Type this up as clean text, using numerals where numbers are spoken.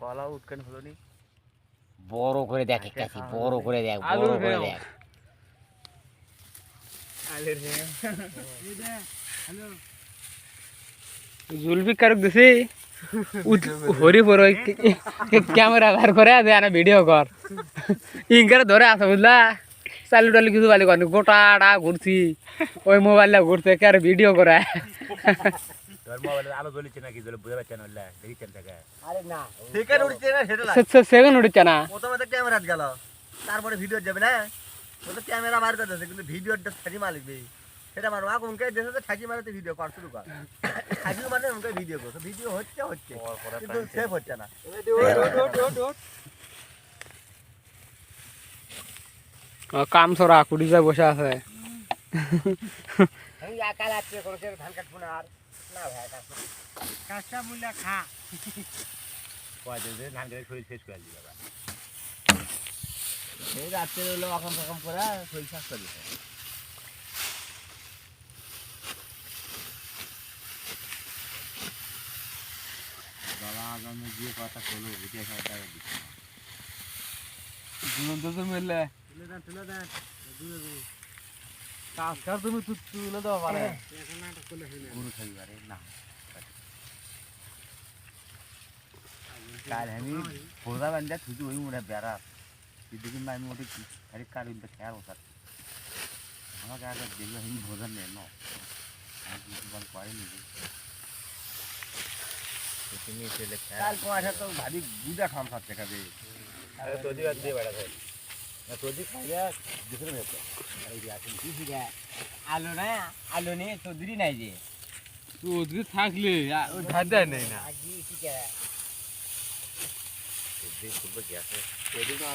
কলা উৎকেন হলো নি বড় করে দেখ কাছি বড় করে দেখ বড় করে দেখ জুলফিকার দিছি হরি পর ক্যামেরা বার করে দে আনা ভিডিও কর ইনকার ধরে আসা বুঝলা চালু টালু কিছু বালি কর গোটাটা ঘুরছি ওই মোবাইলটা ঘুরছে কে আর ভিডিও করে তোর মোবাইলে আলো জ্বলিছে নাকি জ্বলে বুঝা পাচ্ছেন না দেখিছেন থেকে আরে না সেকেন্ড উঠছে না সেটা সেকেন্ড উঠছে না প্রথমে তো ক্যামেরা গেল তারপরে ভিডিও যাবে না ও তো ক্যামেরা বার করতেছে কিন্তু ভিডিওটা থাকি মালিকবে সেটা মারো আগে উনকে দেশে থাকি মারাতে ভিডিও কর শুরু কর থাকি মানে উনকে ভিডিও করো ভিডিও হচ্ছে কিন্তু সেভ হচ্ছে না কাম সরা কুড়ি যায় বসে আছে আমি একা লাগছে কোনো ধান কাটবো না আর না ভাই কাঁচা মুলা খা কয়দিন ধান কেটে শরীর শেষ করে দিবে বাবা এই রাত্রে হলো অকম রকম করে শরীর শেষ করে দিবে বাবা আগামী যে কথা বলো এটা সরকার দিচ্ছে দুরন্ত তো মেলে তুলে দেন কাজ কর তুমি তুলে দাও পারে গরু খাবি পারে না কাল আমি ফোড়া বান্ধা থুতু ওই মুড়ে বেড়া দিদিকে আমি ওটা আরে কার ইনতে খেয়াল ওটা আমাকে আগে দেখলে আমি ভোজন নেই না আমি কিছু বল পারিনি তুমি ছেলে কাল কোয়াটা তো ভাবি গুদা খাম খাচ্ছে খাবে আরে তোজি বাদ দিয়ে বেড়া ভাই না তোজি খাইয়া দুসরে ভেতর এই যে আসেন কি শিখা আলো নেই চৌধুরী নাই যে চৌধুরী থাকলে ওই ধার দেয় নাই না আজি শিখা খুব গেছে এদিকে